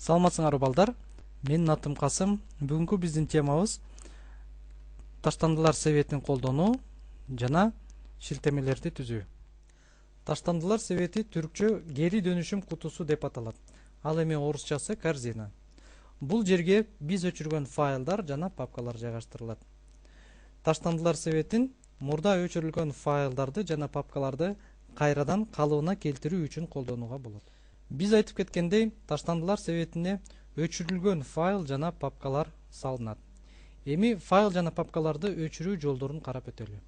Саламатсыңарбы балдар? Менин атым Касым. Бүгүнкү биздин темабыз таштандылар себетин колдонуу жана шилтемелерди түзүү. Таштандылар себети түркчө гери дөнүшүм кутусу деп аталат. Ал эми орусчасы корзина. Бул жерге биз өчүргөн файлдар жана папкалар жайгаштырылат. Таштандылар себетин мурда өчүрүлгөн файлдарды жана папкаларды кайрадан калыбына келтирүү үчүн колдонууга болот. Биз айтып кеткендей, таштандылар себетине өчүрүлгөн файл жана папкалар салынат. Эми файл жана папкаларды өчүрүү жолдорун карап өтөлү.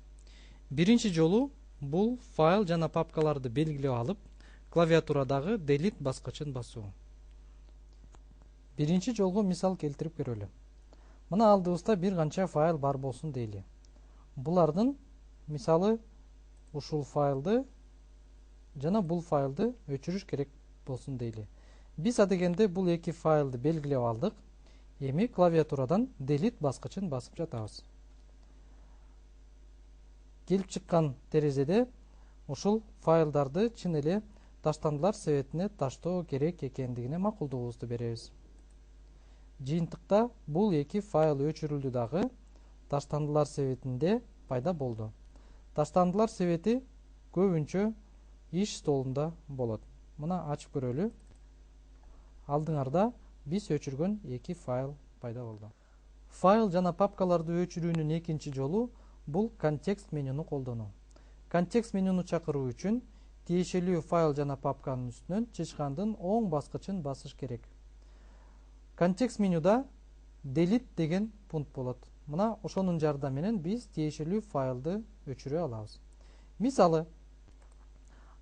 Биринчи жолу бул файл жана папкаларды белгилеп алып, клавиатурадагы delete баскычын басуу. Биринчи жолго мисал келтирип көрөлү. Мына алдыбызда бир канча файл бар болсун дейли. Булардын мисалы ушул файлды жана бул файлды өчүрүш керек болсун дейли. Биз адегенде бул эки файлды белгилеп алдык. Эми клавиатурадан delete баскычын басып жатабыз. Келип чыккан терезеде ушул файлдарды чын эле таштандылар себетине таштоо керек экендигине макулдугубузду беребиз. Жыйынтыкта бул эки файл өчүрүлдү дагы таштандылар себетинде пайда болду. Таштандылар себети көбүнчө иш столунда болот. Мына ачып көрөлү. Алдыңарда биз өчүргөн эки файл пайда болду. Файл жана папкаларды өчүрүүнүн экинчи жолу бул контекст менюну колдонуу. Контекст менюну чакыруу үчүн тиешелүү файл жана папканын үстүнөн чычкандын оң баскычын басыш керек. Контекст менюда delete деген пункт болот. Мына ошонун жардамы менен биз тиешелүү файлды өчүрө алабыз. Мисалы,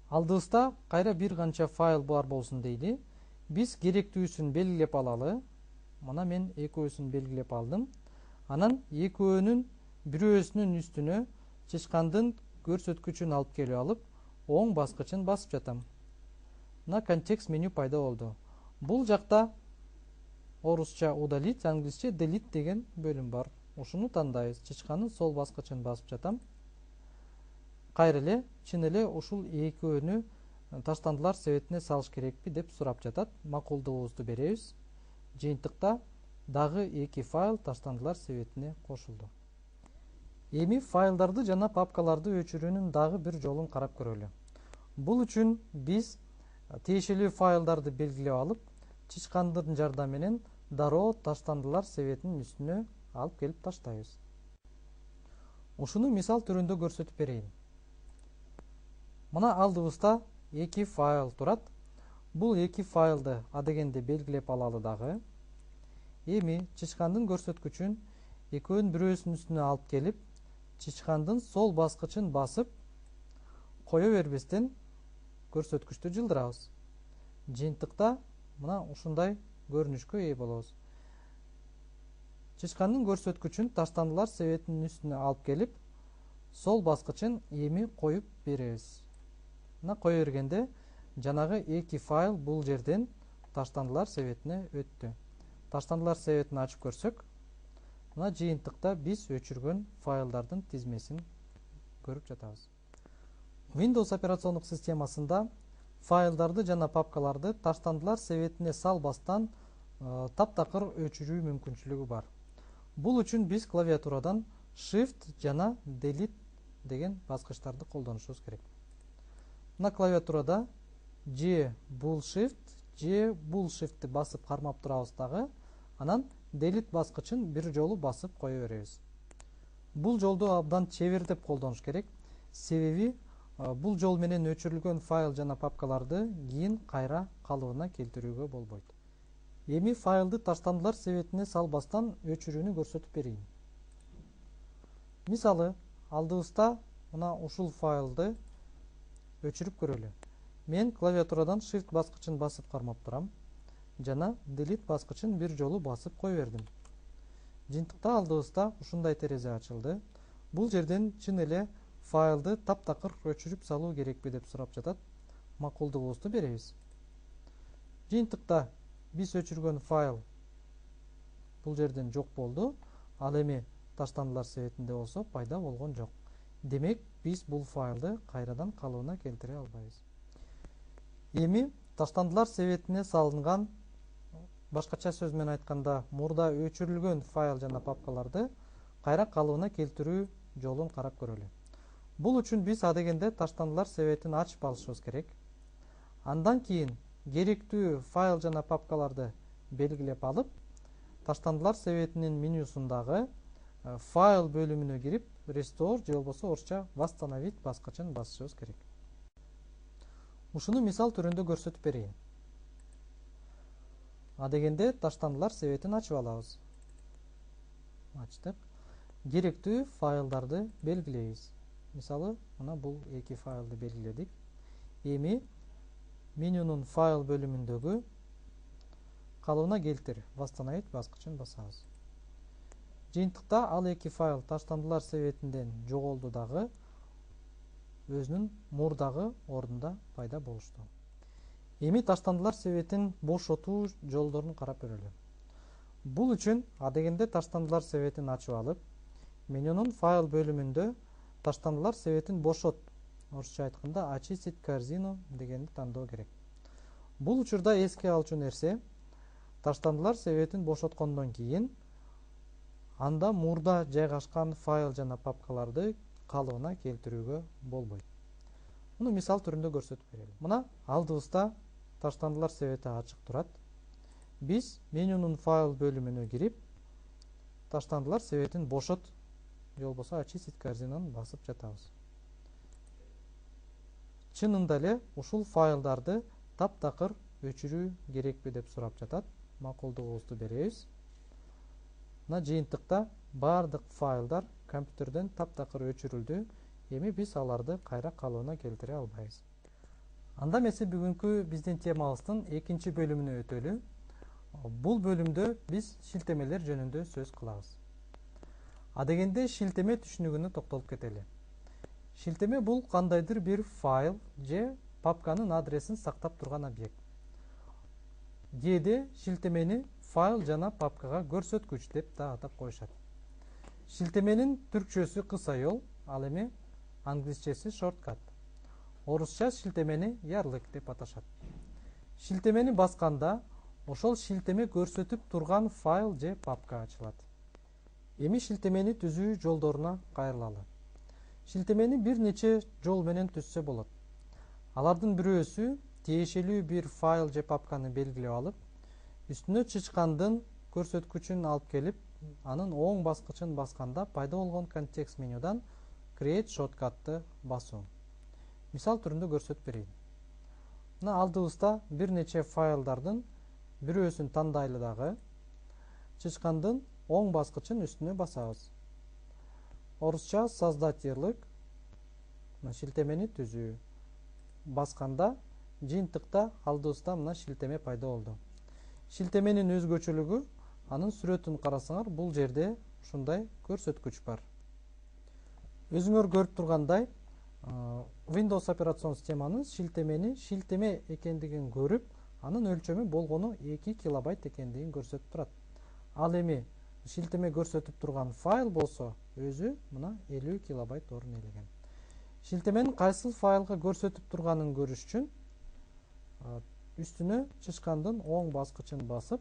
алдыбызда кайра бир канча файл бар болсун дейли. Биз керектүүсүн белгилеп алалы. Мына мен экөөсүн белгилеп алдым. Анан экөөнүн бирөөсүнүн үстүнө чычкандын көрсөткүчүн алып келип алып, оң баскычын басып жатам. Мына контекст меню пайда болду. Бул жакта орусча удалить, англисче delete деген бөлүм бар. Ушуну тандайбыз. Чычканын сол баскычын басып жатам. Кайра эле чын эле ушул экөөнү таштандылар себетине салыш керекпи деп сурап жатат. Макулдугубузду беребиз. Жыйынтыкта дагы эки файл таштандылар себетине кошулду. Эми файлдарды жана папкаларды өчүрүүнүн дагы бир жолун карап көрөлү. Бул үчүн биз тиешелүү файлдарды белгилеп алып, чычкандын жардамы менен дароо таштандылар себетинин үстүнө алып келип таштайбыз. Ушуну мисал түрүндө көрсөтүп берейин. Мына алдыбызда эки файл турат. Бул эки файлды адегенде белгилеп алалы дагы. Эми чычкандын көрсөткүчүн экөөнүн бирөөсүнүн үстүнө алып келип, чычкандын сол баскычын басып, кое бербестен көрсөткүчтү жылдырабыз. Жыйынтыкта мына ушундай көрүнүшкө ээ болобуз. Чычкандын көрсөткүчүн таштандылар себетинин үстүнө алып келип, сол баскычын эми коюп беребиз. Мына кое бергенде жанагы эки файл бул жерден таштандылар себетине өттү. Таштандылар себетин ачып көрсөк, мына жыйынтыкта биз өчүргөн файлдардын тизмесин көрүп жатабыз. Windows операциондук системасында файлдарды жана папкаларды таштандылар себетине салбастан таптакыр өчүрүү мүмкүнчүлүгү бар. Бул үчүн биз клавиатурадан Shift жана Delete деген баскычтарды колдонушубуз керек. Мына клавиатурада же бул Shift, же бул Shift'ти басып кармап турабыз дагы, анан Delete баскычын бир жолу басып кое беребиз. Бул жолду абдан чебердеп колдонуш керек, себеби бул жол менен өчүрүлгөн файл жана папкаларды кийин кайра калыбына келтирүүгө болбойт. Эми файлды таштандылар себетине салбастан өчүрүүнү көрсөтүп берейин. Мисалы, алдыбызда мына ушул файлды өчүрүп көрөлү. Мен клавиатурадан Shift баскычын басып кармап турам жана Delete баскычын бир жолу басып кое бердим. Жыйынтыкта алдыбызда ушундай терезе ачылды. Бул жерден чын эле файлды таптакыр өчүрүп салуу керекпи деп сурап жатат. Макулдугубузду беребиз. Жыйынтыкта биз өчүргөн файл бул жерден жок болду. Ал эми таштандылар себетинде болсо пайда болгон жок. Демек, биз бул файлды кайрадан калыбына келтире албайбыз. Эми таштандылар себетине салынган башкача сөз менен айтканда мурда өчүрүлгөн файл жана папкаларды кайра калыбына келтирүү жолун карап көрөлү. Бул үчүн биз адегенде таштандылар себетин ачып алышыбыз керек. Андан кийин керектүү файл жана папкаларды белгилеп алып, таштандылар себетинин менюсундагы файл бөлүмүнө кирип, restore же болбосо орусча восстановить баскычын басышыбыз керек. Ушуну мисал түрүндө көрсөтүп берейин. Адегенде таштандылар себетин ачып алабыз. Ачтык. Керектүү файлдарды белгилейбиз. Мисалы, мына бул эки файлды белгиледик. Эми менюнун файл бөлүмүндөгү калыбына келтир, восстановить баскычын басабыз. Жыйынтыкта ал эки файл таштандылар себетинден жоголду дагы өзүнүн мурдагы ордунда пайда болушту. Эми таштандылар себетин бошотуу жолдорун карап көрөлү. Бул үчүн адегенде таштандылар себетин ачып алып, менюнун файл бөлүмүндө таштандылар себетин бошот, орусча айтканда очистить корзину дегенди тандоо керек. Бул учурда эске алчу нерсе, таштандылар себетин бошоткондон кийин анда мурда жайгашкан файл жана папкаларды калыбына келтирүүгө болбойт. Муну мисал түрүндө көрсөтүп берели. Мына алдыбызда таштандылар себети ачык турат. Биз менюнун файл бөлүмүнө кирип, таштандылар себетин бошот же болбосо очистить корзинаны басып жатабыз. Чынында эле ушул файлдарды таптакыр өчүрүү керекпи деп сурап жатат. Макулдугубузду беребиз. Мына жыйынтыкта бардык файлдар компьютерден таптакыр өчүрүлдү. Эми биз аларды кайра калыбына келтире албайбыз. Анда эмесе бүгүнкү биздин темабыздын экинчи бөлүмүнө өтөлү. Бул бөлүмдө биз шилтемелер жөнүндө сөз кылабыз. Адегенде шилтеме түшүнүгүнө токтолуп кетели. Шилтеме бул кандайдыр бир файл же папканын адресин сактап турган объект. Кээде шилтемени файл жана папкага көрсөткүч деп да атап коюшат. Шилтеменин түркчөсү кыса жол, ал эми англисчеси shortcut. Орусча шилтемени ярлык деп аташат. Шилтемени басканда ошол шилтеме көрсөтүп турган файл же папка ачылат. Эми шилтемени түзүү жолдоруна кайрылалы. Шилтемени бир нече жол менен түзсө болот. Алардын бирөөсү тиешелүү бир файл же папканы белгилеп алып, үстүнө чычкандын көрсөткүчүн алып келип, анын оң баскычын басканда пайда болгон контекст менюдан create shortcut'ты басуу. Мисал түрүндө көрсөтүп берейин. Мына алдыбызда бир нече файлдардын бирөөсүн тандайлы дагы, чычкандын оң баскычын үстүнө басабыз. Орусча создать ярлык, шилтемени түзүү. Басканда жыйынтыкта алдыбызда мына шилтеме пайда болду. Шилтеменин өзгөчөлүгү, анын сүрөтүн карасаңар, бул жерде ушундай көрсөткүч бар. Өзүңөр көрүп тургандай, Windows операцион системанын шилтемени шилтеме экендигин көрүп, анын өлчөмү болгону 2 килобайт экендигин көрсөтүп турат. Ал эми шилтеме көрсөтүп турган файл болсо, өзү мына 50 килобайт орун ээлеген. Шилтеменин кайсыл файлга көрсөтүп турганын көрүш үчүн үстүнө чычкандын оң баскычын басып,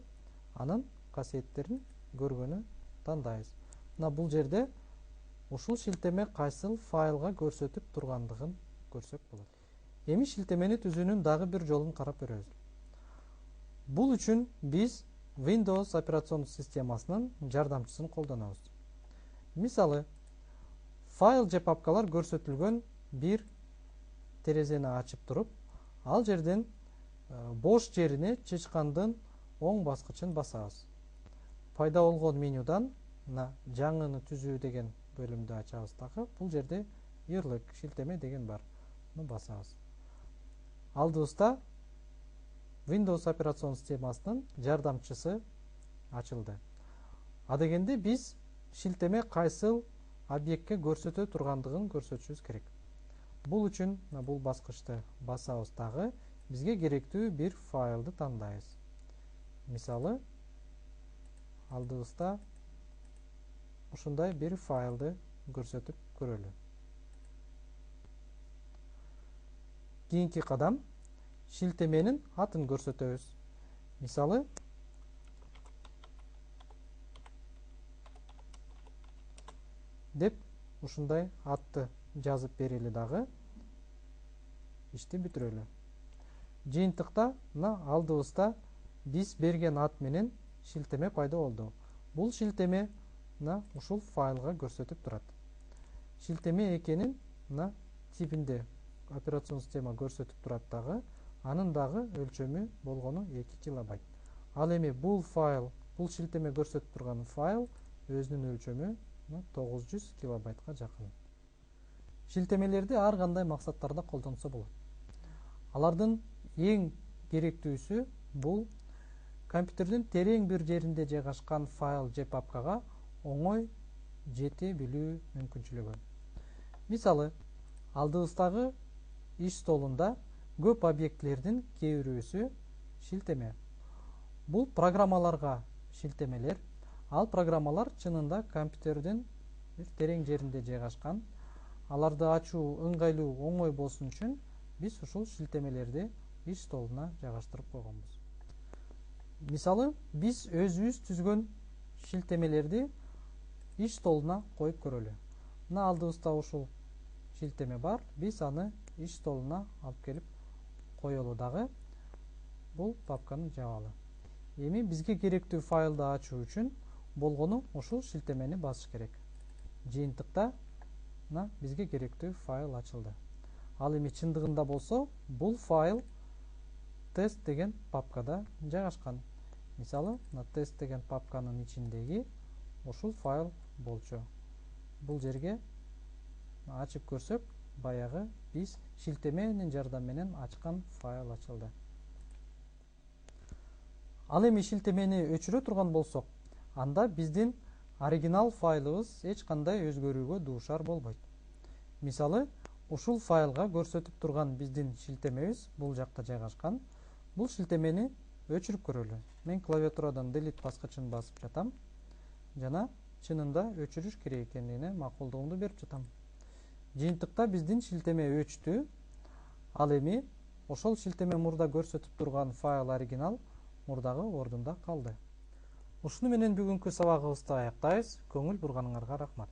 анын касиеттерин көргөнү тандайбыз. Мына бул жерде ушул шилтеме кайсыл файлга көрсөтүп тургандыгын көрсөк болот. Эми шилтемени түзүүнүн дагы бир жолун карап көрөбүз. Бул үчүн биз Windows операцион системасынын жардамчысын колдонобуз. Мисалы, файл же папкалар көрсөтүлгөн бир терезени ачып туруп, ал жерден бош жерине чычкандын оң баскычын басабыз. Пайда болгон менюдан жаңыны түзүү деген бөлүмдү ачабыз дагы. Бул жерде ярлык, шилтеме деген бар. Муну басабыз. Алдыбызда Windows операцион системасынын жардамчысы ачылды. Адегенде биз шилтеме кайсыл объектке көрсөтө тургандыгын көрсөтүшүбүз керек. Бул үчүн бул баскычты басабыз дагы, бизге керектүү бир файлды тандайбыз. Мисалы, алдыбызда ушундай бир файлды көрсөтүп көрөлү. Кийинки кадам шилтеменин атын көрсөтөбүз. Мисалы, деп ушундай атты жазып берели дагы ишти бүтүрөлү. Жыйынтыкта мына алдыбызда биз берген ат менен шилтеме пайда болду. Бул шилтеме мына ушул файлга көрсөтүп турат. Шилтеме экенин мына типинде операцион система көрсөтүп турат дагы, анын дагы өлчөмү болгону 2 килобайт. Ал эми бул файл, бул шилтеме көрсөтүп турган файл өзүнүн өлчөмү 900 килобайтка жакын. Шилтемелерди ар кандай максаттарда колдонсо болот. Алардын эң керектүүсү бул компьютердин терең бир жеринде жайгашкан файл же папкага оңой жете билүү мүмкүнчүлүгү. Мисалы, алдыбыздагы иш столунда көп объектилердин кээ бирөөсү шилтеме. Бул программаларга шилтемелер. Ал программалар чынында компьютердин бир терең жеринде жайгашкан. Аларды ачуу ыңгайлуу, оңой болсун үчүн биз ушул шилтемелерди иш столуна жайгаштырып койгонбуз. Мисалы, биз өзүбүз түзгөн шилтемелерди иш столуна коюп көрөлү. Мына алдыбызда ушул шилтеме бар. Биз аны иш столуна алып келип коелу дагы. Бул папканы жабалы. Эми бизге керектүү файлды ачуу үчүн болгону ушул шилтемени басыш керек. Жыйынтыкта мына бизге керектүү файл ачылды. Ал эми чындыгында болсо, бул файл тест деген папкада жайгашкан. Мисалы, мына тест деген папканын ичиндеги ушул файл болчу. Бул жерге ачып көрсөк, баягы биз шилтеменин жардамы менен ачкан файл ачылды. Ал эми шилтемени өчүрө турган болсок, анда биздин оригинал файлыбыз эч кандай өзгөрүүгө дуушар болбойт. Мисалы, ушул файлга көрсөтүп турган биздин шилтемебиз бул жакта жайгашкан. Бул шилтемени өчүрүп көрөлү. Мен клавиатурадан delete баскычын басып жатам жана чынында өчүрүш керек экендигине макулдугумду берип жатам. Жыйынтыкта биздин шилтеме өчтү. Ал эми ошол шилтеме мурда көрсөтүп турган файл оригинал мурдагы ордунда калды. Ушуну менен бүгүнкү сабагыбызды аяктайбыз. Көңүл бурганыңарга рахмат.